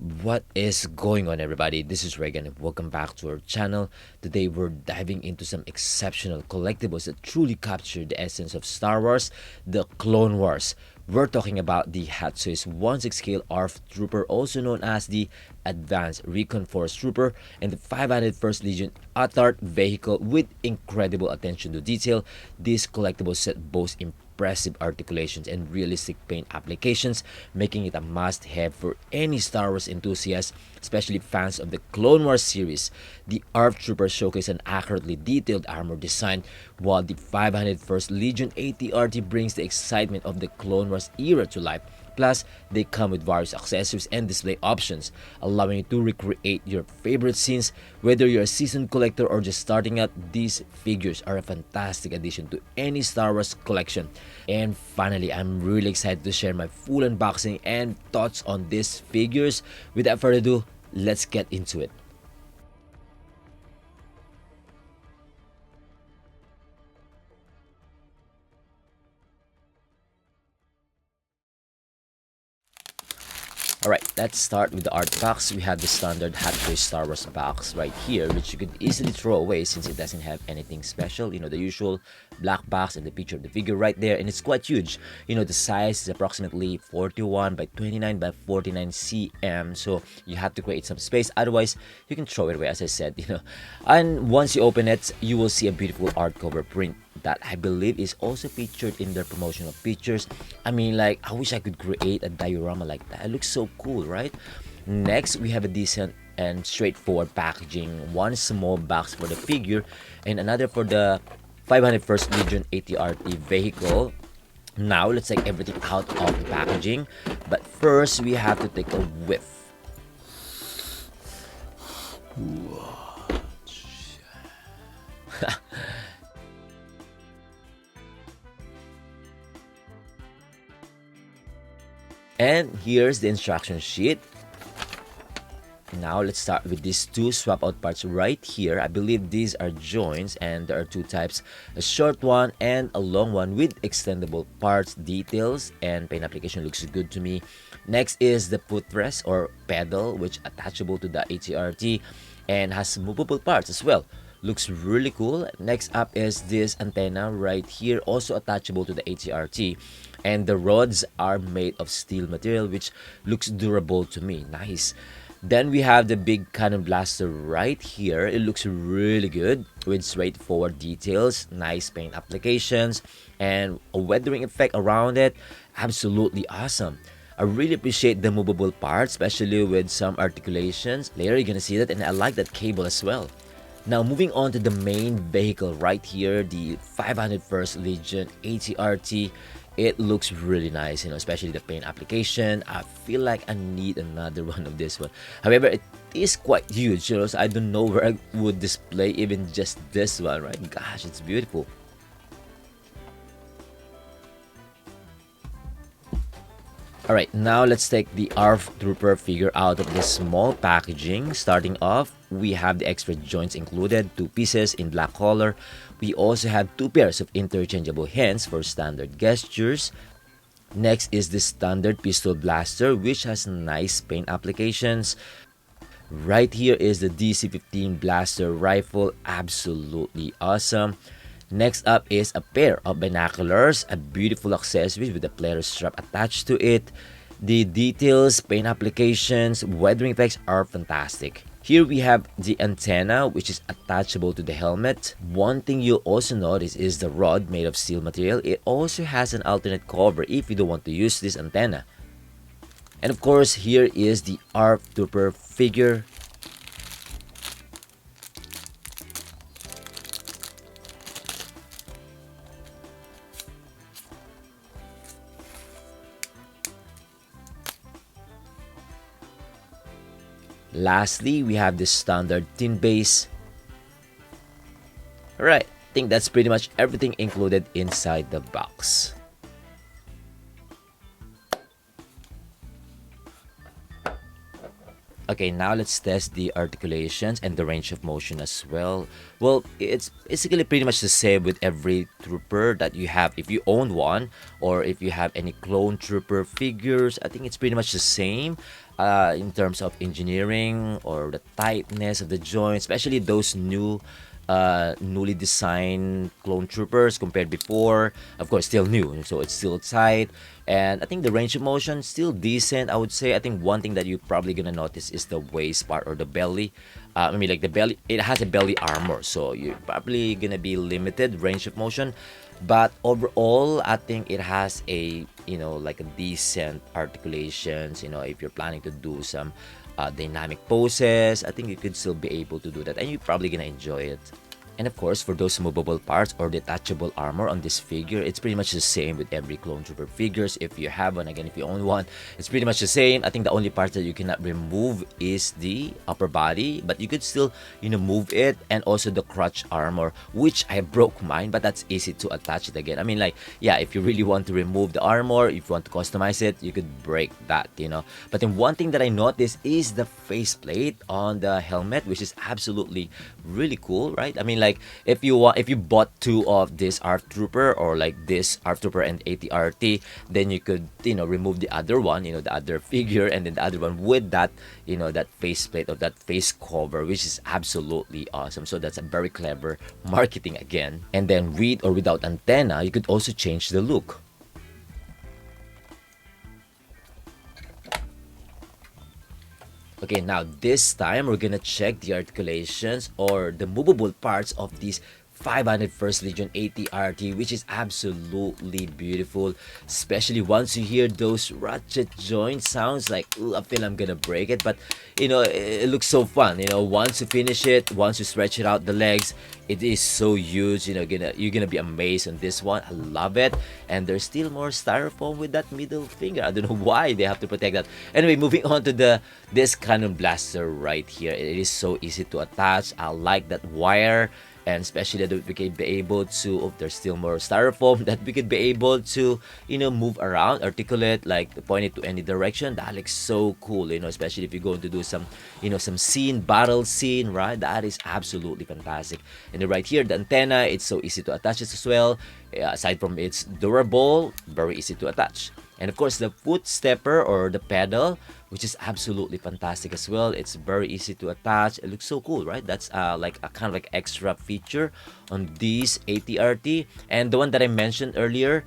What is going on, everybody? This is Reagan and welcome back to our channel. Today we're diving into some exceptional collectibles that truly capture the essence of Star Wars, the Clone Wars. We're talking about the hottoys 1/6 scale ARF Trooper, also known as the Advanced Recon Force Trooper, and the 501st Legion Atart vehicle. With incredible attention to detail, this collectible set boasts impressive articulations and realistic paint applications, making it a must-have for any Star Wars enthusiast, especially fans of the Clone Wars series. The ARF Trooper showcase an accurately detailed armor design, while the 501st Legion ATRT brings the excitement of the Clone Wars era to life. Plus, they come with various accessories and display options, allowing you to recreate your favorite scenes. Whether you're a seasoned collector or just starting out, these figures are a fantastic addition to any Star Wars collection. And finally, I'm really excited to share my full unboxing and thoughts on these figures. Without further ado, let's get into it. Alright, let's start with the art box. We have the standard Hot Toys Star Wars box right here, which you could easily throw away since it doesn't have anything special. You know, the usual black box and the picture of the figure right there, and it's quite huge. You know, the size is approximately 41 by 29 by 49 cm, so you have to create some space, otherwise you can throw it away, as I said, you know. And once you open it, you will see a beautiful art cover print that I believe is also featured in their promotional pictures. I mean, like, I wish I could create a diorama like that. It looks so cool, right? Next, we have a decent and straightforward packaging. One small box for the figure and another for the 501st Legion ATRT vehicle. Now, let's take everything out of the packaging. But first, we have to take a whiff. And here's the instruction sheet. Now let's start with these two swap out parts right here. I believe these are joints, and there are two types, a short one and a long one with extendable parts. Details and paint application looks good to me. Next is the footrest or pedal, which attachable to the ATRT and has movable parts as well. Looks really cool. Next up is this antenna right here, also attachable to the ATRT, and the rods are made of steel material, which looks durable to me. Nice. Then we have the big cannon blaster right here. It looks really good with straightforward details, nice paint applications, and a weathering effect around it. Absolutely awesome. I really appreciate the movable parts, especially with some articulations. Later you're gonna see that, and I like that cable as well. Now, moving on to the main vehicle right here, the 501st Legion ATRT. It looks really nice, you know, especially the paint application. I feel like I need another one of this one. However, it is quite huge, you know, so I don't know where I would display even just this one, right? Gosh, it's beautiful. Alright, now let's take the ARF Trooper figure out of this small packaging. Starting off, we have the extra joints included, two pieces in black color. We also have two pairs of interchangeable hands for standard gestures. Next is the standard pistol blaster, which has nice paint applications. Right here is the DC-15 blaster rifle, absolutely awesome. Next up is a pair of binoculars, a beautiful accessory with a player strap attached to it. The details, paint applications, weathering effects are fantastic. Here we have the antenna, which is attachable to the helmet. One thing you'll also notice is the rod made of steel material. It also has an alternate cover if you don't want to use this antenna. And of course, here is the ARF Trooper figure. Lastly, we have the standard tin base. Alright, I think that's pretty much everything included inside the box. Okay, now let's test the articulations and the range of motion as well. Well, it's basically pretty much the same with every trooper that you have. If you own one, or if you have any clone trooper figures, I think it's pretty much the same in terms of engineering or the tightness of the joints, especially those newly designed clone troopers compared before. Of course, still new, so it's still tight. And I think the range of motion still decent, I would say. I think one thing that you're probably gonna notice is the waist part or the belly. I mean, like the belly, it has a belly armor, so you're probably gonna be limited range of motion. But overall, I think it has a, like a decent articulations. If you're planning to do some dynamic poses, I think you could still be able to do that, and you're probably gonna enjoy it. And of course, for those movable parts or detachable armor on this figure, it's pretty much the same with every clone trooper figures. If you have one, again, if you own one, it's pretty much the same. I think the only part that you cannot remove is the upper body, but you could still, move it, and also the crotch armor, which I broke mine, but that's easy to attach it again. I mean, like, yeah, if you really want to remove the armor, if you want to customize it, you could break that. But then one thing that I noticed is the faceplate on the helmet, which is absolutely really cool, right? I mean, like, if you bought two of this ARF Trooper, or like this ARF Trooper and ATRT, then you could remove the other one, the other figure, and then the other one with that that faceplate or that face cover, which is absolutely awesome. So that's a very clever marketing again. And then with or without antenna, you could also change the look. Okay, now this time we're gonna check the articulations or the movable parts of these 501st Legion ATRT, which is absolutely beautiful. Especially once you hear those ratchet joint sounds, like, ooh, I feel I'm gonna break it. But it looks so fun. Once you finish it, once you stretch it out the legs, it is so huge. You're gonna be amazed on this one. I love it. And there's still more styrofoam with that middle finger. I don't know why they have to protect that. Anyway, moving on to this cannon blaster right here. It is so easy to attach. I like that wire. And especially that we could be able to, oh, there's still more styrofoam, that we could be able to move around, articulate, like point it to any direction. That looks so cool, especially if you're going to do some some battle scene, right? That is absolutely fantastic. And then right here, the antenna, it's so easy to attach it as well. Aside from it's durable, very easy to attach. And of course, the foot stepper or the pedal, which is absolutely fantastic as well. It's very easy to attach. It looks so cool, right? That's like a kind of like extra feature on these ATRT. And the one that I mentioned earlier,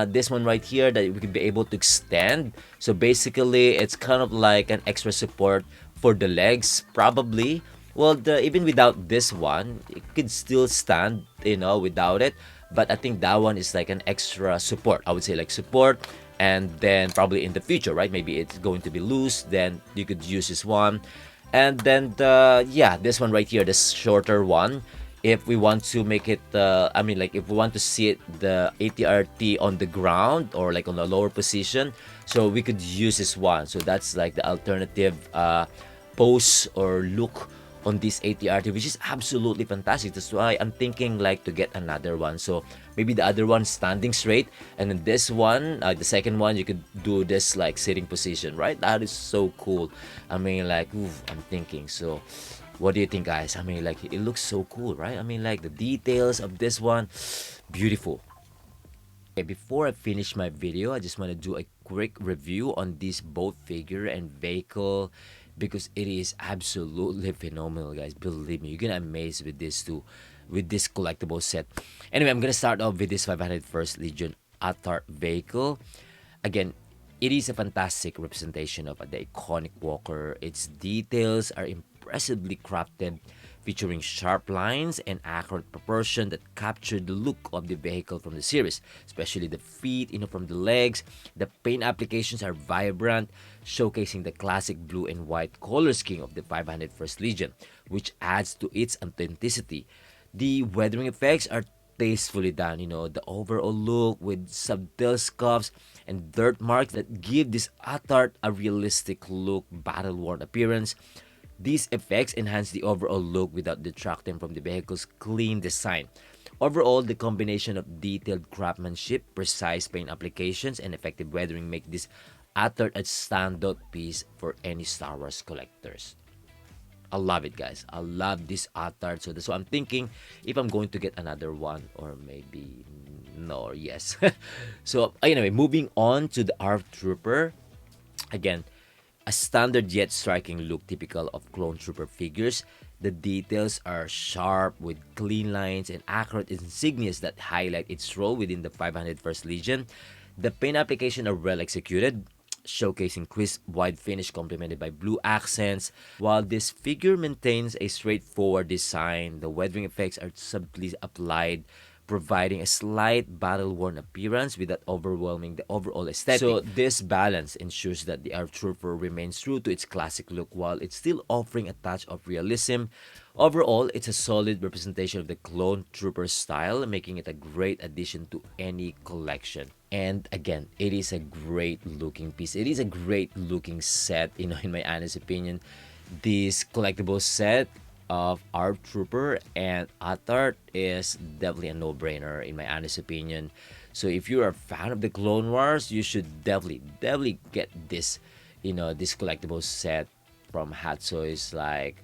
this one right here, that we could be able to extend. So basically, it's kind of like an extra support for the legs, probably. Well, even without this one, it could still stand, without it. But I think that one is like an extra support. I would say like support. And then probably in the future, right, maybe it's going to be loose, then you could use this one. And then this one right here, the shorter one, if we want to make it I mean, like, if we want to see it, the ATRT on the ground or like on a lower position, so we could use this one. So that's like the alternative pose or look on this ATRT, which is absolutely fantastic. That's why I'm thinking like to get another one. So maybe the other one standing straight, and then this one, the second one, you could do this like sitting position, right? That is so cool. I mean, like, oof, I'm thinking. So what do you think, guys? I mean, like, it looks so cool, right? I mean, like, the details of this one, beautiful. Okay, before I finish my video, I just want to do a quick review on this boat figure and vehicle, because it is absolutely phenomenal, guys. Believe me, you're gonna amaze with this too, with this collectible set. Anyway, I'm gonna start off with this 501st Legion ATAR vehicle. Again, it is a fantastic representation of the iconic walker. Its details are impressively crafted, featuring sharp lines and accurate proportion that capture the look of the vehicle from the series, especially the feet, from the legs. The paint applications are vibrant, showcasing the classic blue and white color scheme of the 501st Legion, which adds to its authenticity. The weathering effects are tastefully done, the overall look with subtle scuffs and dirt marks that give this ATAR a realistic look, battle-worn appearance. These effects enhance the overall look without detracting from the vehicle's clean design. Overall, the combination of detailed craftsmanship, precise paint applications, and effective weathering make this Atart a standout piece for any Star Wars collectors. I love it, guys. I love this Atart. So that's why I'm thinking if I'm going to get another one, or maybe no or yes. So anyway, moving on to the ARF Trooper. Again, a standard yet striking look typical of clone trooper figures. The details are sharp with clean lines and accurate insignias that highlight its role within the 501st Legion. The paint application are well executed, showcasing crisp white finish complemented by blue accents. While this figure maintains a straightforward design, the weathering effects are subtly applied, providing a slight battle-worn appearance without overwhelming the overall aesthetic. So this balance ensures that the ARF Trooper remains true to its classic look while it's still offering a touch of realism. Overall, it's a solid representation of the clone trooper style, making it a great addition to any collection. And again, it is a great looking piece. It is a great looking set, in my honest opinion. This collectible set of ARF Trooper and Atart is definitely a no-brainer in my honest opinion. So if you're a fan of the Clone Wars, you should definitely get this, this collectible set from hottoys. Like,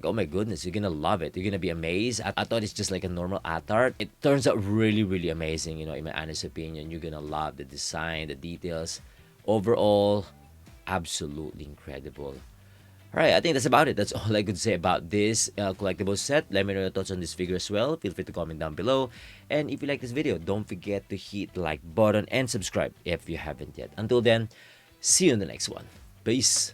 oh my goodness, you're gonna love it. You're gonna be amazed. I thought it's just like a normal Atart. It turns out really amazing, in my honest opinion. You're gonna love the design, the details. Overall, absolutely incredible. Alright, I think that's about it. That's all I could say about this collectible set. Let me know your thoughts on this figure as well. Feel free to comment down below. And if you like this video, don't forget to hit the like button and subscribe if you haven't yet. Until then, see you in the next one. Peace!